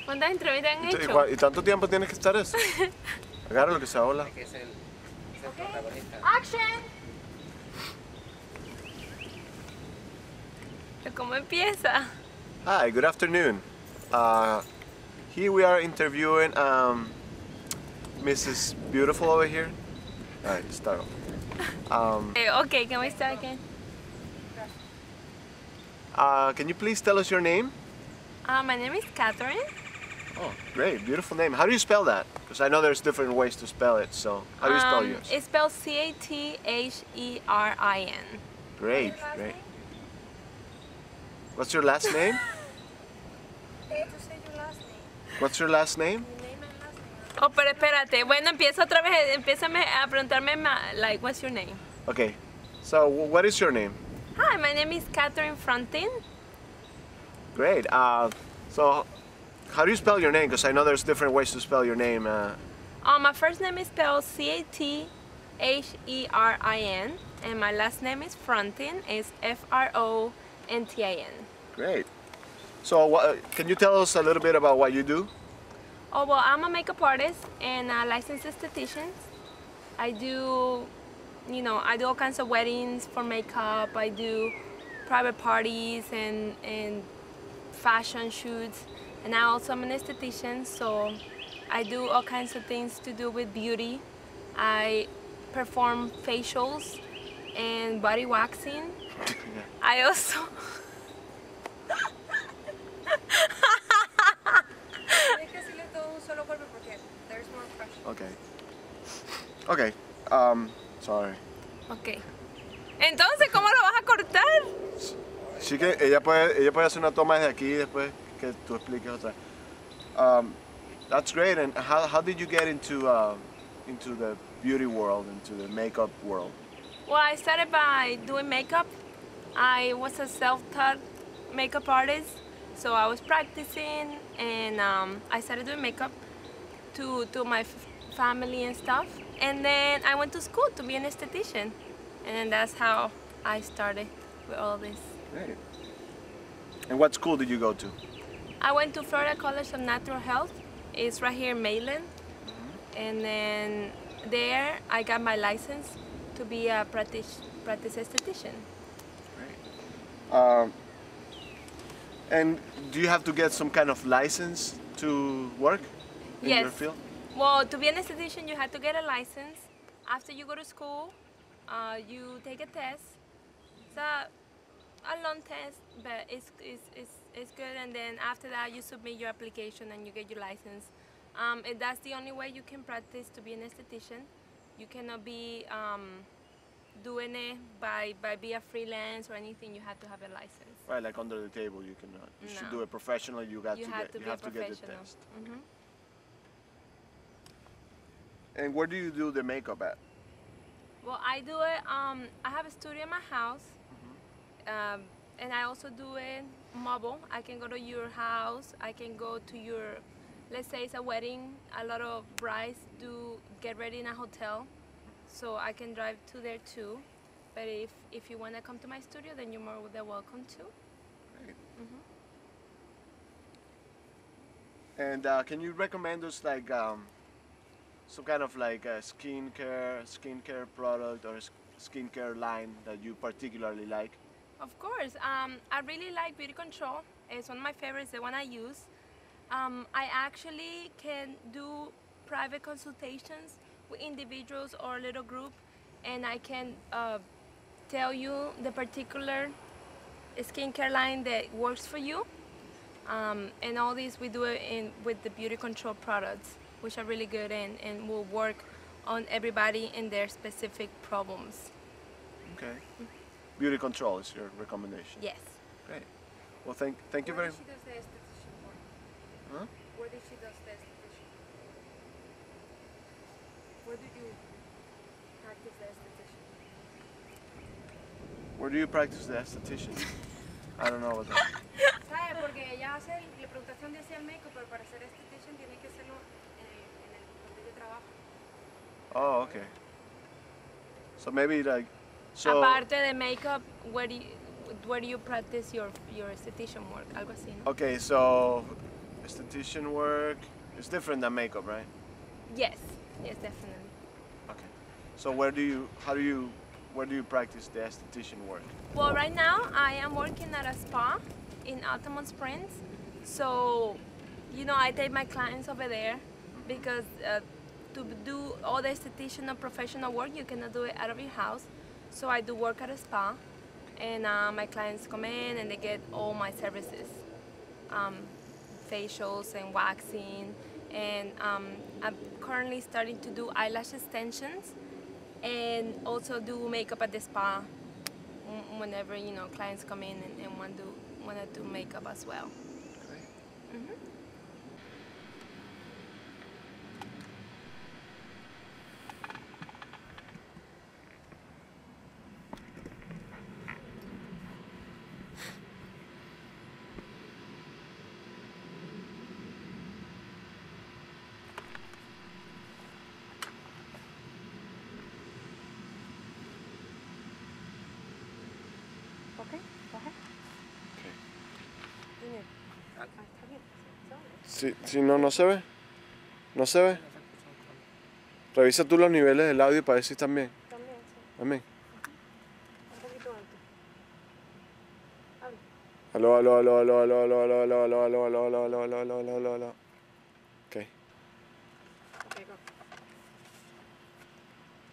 ¿Cuántas entrevistas han hecho? ¿Y tanto tiempo tienes que estar eso? Agarra lo que se habla. Que es el protagonista. ¡Action! ¿Cómo empieza? Hi, good afternoon. Here we are interviewing Mrs. Beautiful over here. Alright, start off. Okay, can we start again? Can you please tell us your name? My name is Catherine. Oh, great, beautiful name. How do you spell that? Because I know there's different ways to spell it, so how do you spell yours? It's spelled Catherin. Great, great. What's your last name? What's your last name? Oh, pero espérate. Bueno, empieza otra vez. Empiézame a preguntarme, like, what's your name? Okay, so what is your name? Hi, my name is Catherine Frontin. Great. So how do you spell your name? Because I know there's different ways to spell your name. My first name is spelled Catherin, and my last name is Frontin. It's Frontin. Great. So can you tell us a little bit about what you do? Oh, well, I'm a makeup artist and a licensed esthetician. I do, I do all kinds of weddings for makeup. I do private parties and fashion shoots. And I also am an esthetician, so I do all kinds of things to do with beauty. I perform facials and body waxing. I also... Okay. Okay. Sorry. Okay. Entonces, ¿cómo lo vas a cortar? Sí que ella puede hacer una toma desde aquí después que tú expliques otra. That's great. And how did you get into the beauty world, into the makeup world? Well, I started by doing makeup. I was a self-taught makeup artist, so I was practicing, and I started doing makeup to my family and stuff. And then I went to school to be an esthetician, and then that's how I started with all this. Great. And what school did you go to? I went to Florida College of Natural Health. It's right here in Mainland. And then there I got my license to be a practice esthetician. Great. And do you have to get some kind of license to work in your field? Well, to be an esthetician, you have to get a license. After you go to school, you take a test. It's a long test, but it's good. And then after that, you submit your application and you get your license. And that's the only way you can practice to be an esthetician. You cannot be doing it by be a freelance or anything. You have to have a license. Right, like under the table, you cannot. You should do it professionally. You have to get the test. Mm-hmm. And where do you do the makeup at? Well, I do it. I have a studio in my house, and I also do it mobile. I can go to your house. I can go to your, let's say it's a wedding. A lot of brides do get ready in a hotel, so I can drive to there too. But if you want to come to my studio, then you're more than welcome to. Great. Mm-hmm. And can you recommend us like some kind of like a skincare product or skincare line that you particularly like? Of course. I really like Beauty Control. It's one of my favorites, the one I use. I actually can do private consultations with individuals or a little group, and I can tell you the particular skincare line that works for you. And all these we do it with the Beauty Control products, which are really good and will work on everybody and their specific problems. Okay. Beauty Control is your recommendation? Yes. Great. Well, thank you very much. Where does she does the esthetician work? Huh? Where does she does the esthetician? Where do you practice the esthetician? Where do you practice the esthetician? I don't know what that. ¿Sabe? Porque ella hace, le preguntaste dónde hacía el makeup, pero para ser esthetician tiene que hacerlo en el donde ella trabaja. Oh, okay. So maybe like, so. Aparte de makeup, where do you practice your esthetician work? Algo así, ¿no? Okay, so esthetician work is different than makeup, right? Yes, yes, definitely. Okay. So where do you practice the esthetician work? Well, right now I am working at a spa in Altamont Springs. So, I take my clients over there because to do all the esthetician or professional work, you cannot do it out of your house. So I do work at a spa, and my clients come in and they get all my services, facials and waxing, and I'm currently starting to do eyelash extensions and also do makeup at the spa whenever clients come in and want to do makeup as well. Okay, go ahead. Dime. Ah, Está bien. Si no, no se ve. ¿No se ve? Revisa tú los niveles del audio para ver si están bien. También, sí. Amén. Un poquito alto. Habla. Aló, aló, aló, aló, aló, aló, aló, aló, aló, aló, aló, aló, aló, aló, aló, aló, aló, aló. Okay. Okay, go.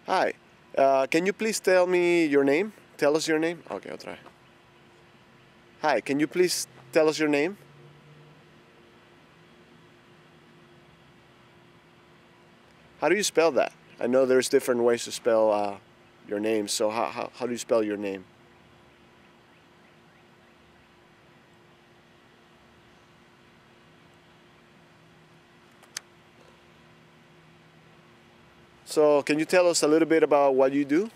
Hi. Can you please tell me your name? Tell us your name. Okay, otra vez. Hi, can you please tell us your name? How do you spell that? I know there's different ways to spell your name, so how do you spell your name? So can you tell us a little bit about what you do?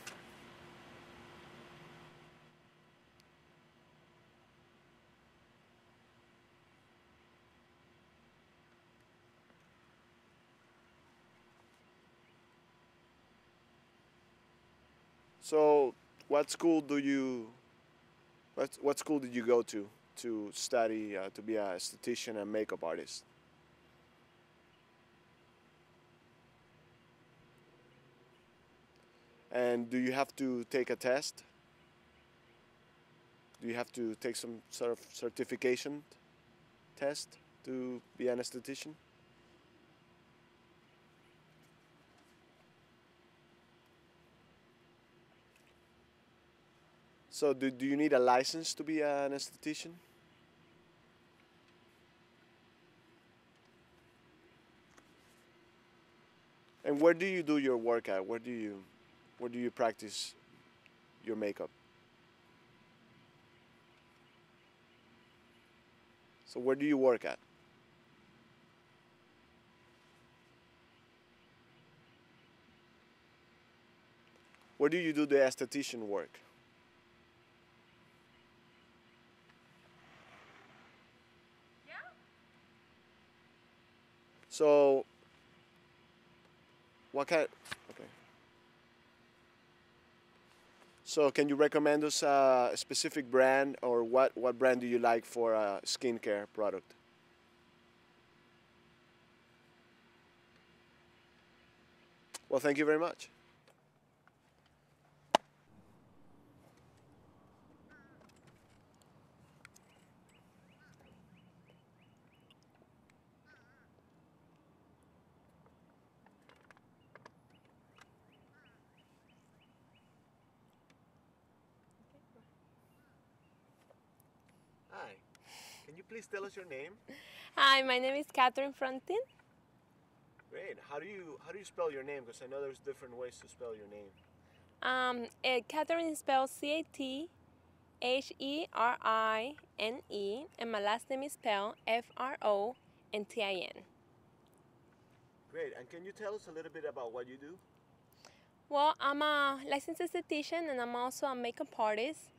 So what school did you go to study to be a esthetician and makeup artist? And do you have to take a test? Do you have to take some sort of certification test to be an esthetician? So do you need a license to be an esthetician? And where do you do your work at? Where do you practice your makeup? So where do you work at? Where do you do the esthetician work? So what kind? Okay. So can you recommend us a specific brand, or what brand do you like for a skincare product? Well, thank you very much. Hi, can you please tell us your name? Hi, my name is Catherine Frontin. Great. How do you spell your name? Because I know there's different ways to spell your name. Catherine is spelled Catherine, and my last name is spelled Frontin. Great. And can you tell us a little bit about what you do? Well, I'm a licensed esthetician and I'm also a makeup artist.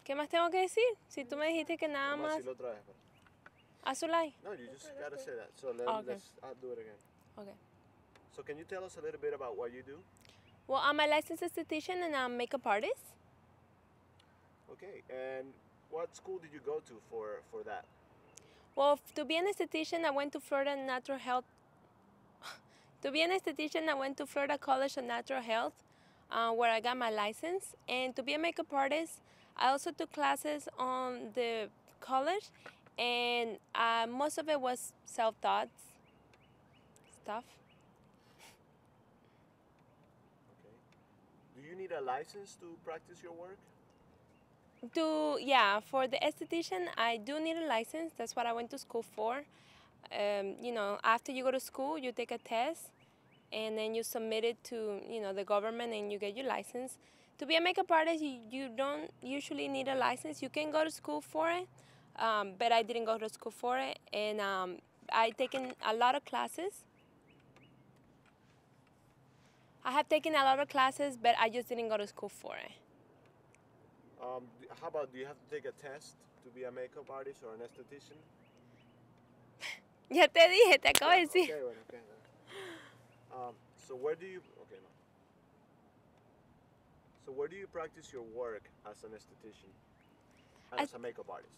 ¿Qué más tengo que decir? Si tú me dijiste que nada más. Azulay. No, you just gotta say that. So Okay. let's do it again. Okay. So can you tell us a little bit about what you do? Well, I'm a licensed esthetician and I'm a makeup artist. Okay. And what school did you go to for that? Well, to be an esthetician, I went to Florida Natural Health. To be an esthetician, I went to Florida College of Natural Health, where I got my license. And to be a makeup artist, I also took classes on the college, and most of it was self-taught stuff. Okay. Do you need a license to practice your work? Yeah, for the esthetician, I do need a license. That's what I went to school for. You know, after you go to school, you take a test, and then you submit it to, you know, the government, and you get your license. To be a makeup artist, you don't usually need a license. You can go to school for it, but I didn't go to school for it, and I taken a lot of classes. I have taken a lot of classes, but I just didn't go to school for it. How about, do you have to take a test to be a makeup artist or an esthetician? Ya te dije, te acabo de decir. Okay, bueno, okay. So where do you, okay, no. So where do you practice your work as an esthetician and as a makeup artist?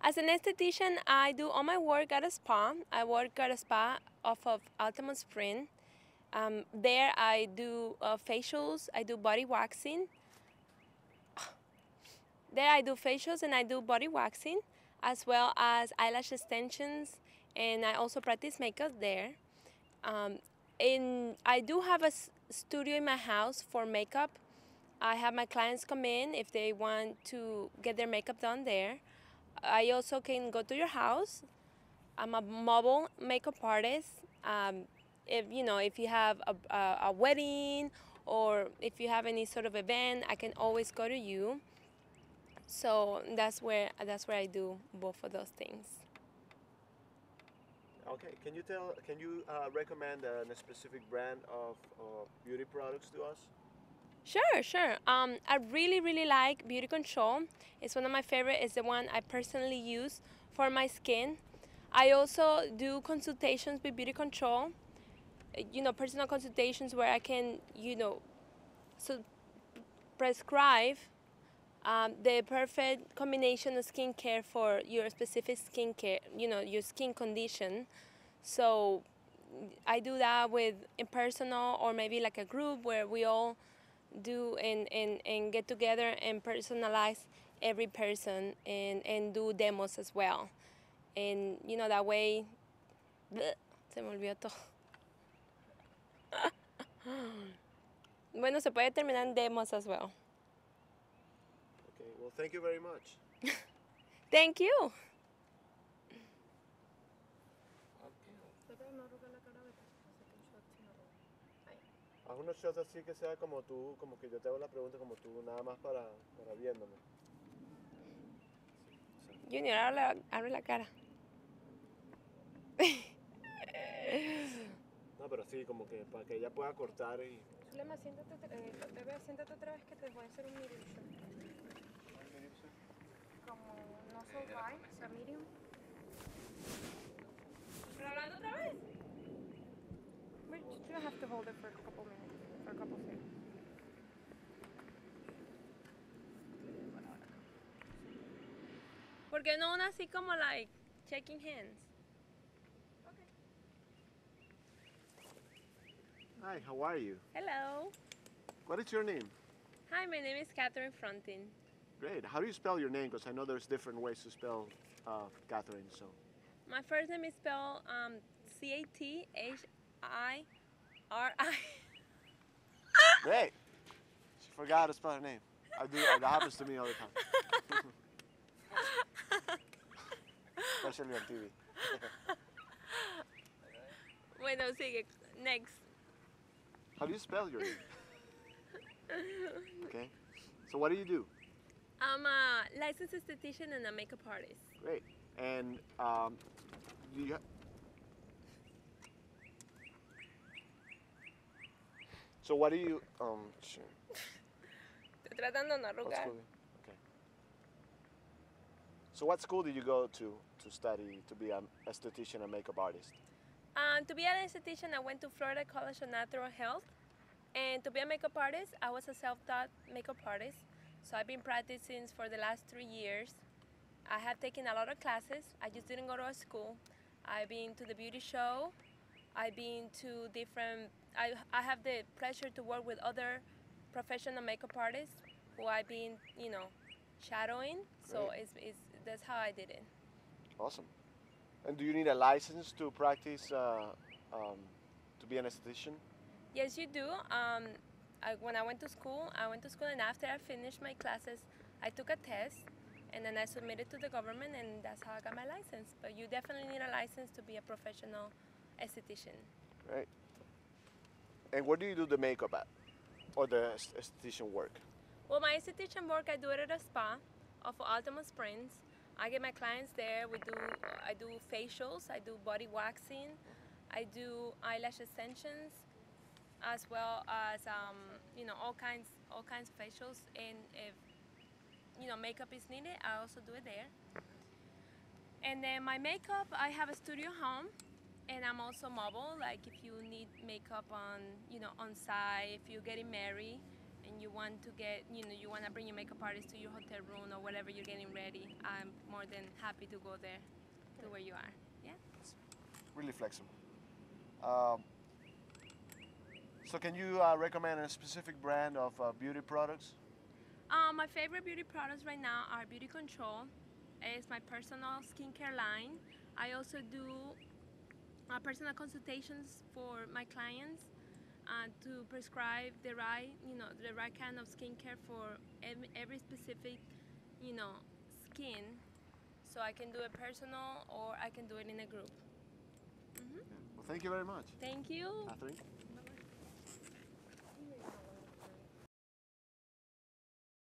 As an esthetician, I do all my work at a spa. I work at a spa off of Altamont Spring. There I do facials, I do body waxing. There I do facials and I do body waxing, as well as eyelash extensions, and I also practice makeup there. And I do have a studio in my house for makeup. I have my clients come in if they want to get their makeup done there. I also can go to your house. I'm a mobile makeup artist. If you have a wedding or if you have any sort of event, I can always go to you. So that's where I do both of those things. Okay, can you recommend a specific brand of beauty products to us? Sure. I really like Beauty Control. It's one of my favorite. It's the one I personally use for my skin. I also do consultations with Beauty Control. Personal consultations where I can, prescribe the perfect combination of skincare for your specific skincare, your skin condition. So I do that with impersonal or maybe like a group where we all do and get together and personalize every person and do demos as well. And that way, se me olvidó todo. Bueno, se puede terminar en demos as well. Okay, well, thank you very much. Thank you. Haz unos shots así que sea como tú, como que yo te hago la pregunta como tú, nada más para viéndome. Junior, abre la cara. No, pero sí, como que para que ella pueda cortar y... Zulema, siéntate, bebé, siéntate otra vez que te voy a hacer un medium shot. Como no so dry, o sea, medium. ¿Pero hablando otra vez? You don't have to hold it for a couple minutes, for a couple seconds. ¿Por qué no una así como like shaking hands? Hi, how are you? Hello. What is your name? Hi, my name is Catherine Frontin. Great. How do you spell your name? Because I know there's different ways to spell Catherine, so... My first name is spelled C-A-T-H-I-R-I. Great. She forgot how to spell her name. That happens to me all the time. Especially on TV. Bueno, sigue. Next. How do you spell your name? Okay. So what do you do? I'm a licensed esthetician and a makeup artist. Great. And you... So what do you... Sure. Estoy tratando de no What arrugar. school? Okay. So what school did you go to study to be an esthetician and makeup artist? To be an esthetician, I went to Florida College of Natural Health. And to be a makeup artist, I was a self-taught makeup artist. So I've been practicing for the last 3 years. I have taken a lot of classes. I just didn't go to a school. I've been to the beauty show. I've been to different. I have the pleasure to work with other professional makeup artists who I've been, shadowing. So Great. that's how I did it. Awesome. And do you need a license to practice to be an esthetician? Yes, you do. When I went to school, and after I finished my classes, I took a test, and then I submitted to the government, and that's how I got my license. But you definitely need a license to be a professional esthetician. Right. And where do you do the makeup at? Or the esthetician work? Well, my esthetician work, I do it at a spa of Altamont Springs. I get my clients there. I do facials, I do body waxing, I do eyelash extensions, as well as all kinds of facials. And if makeup is needed, I also do it there. And then my makeup, I have a studio home, and I'm also mobile. Like if you need makeup on site, if you're getting married and you want to you want to bring your makeup artist to your hotel room or whatever you're getting ready, I'm more than happy to go there to where you are. Yeah. Really flexible. So can you recommend a specific brand of beauty products? My favorite beauty products right now are Beauty Control. It's my personal skincare line. I also do personal consultations for my clients to prescribe the right kind of skincare for every specific, skin. So I can do it personal or I can do it in a group. Well, thank you very much, Thank you. Catherine.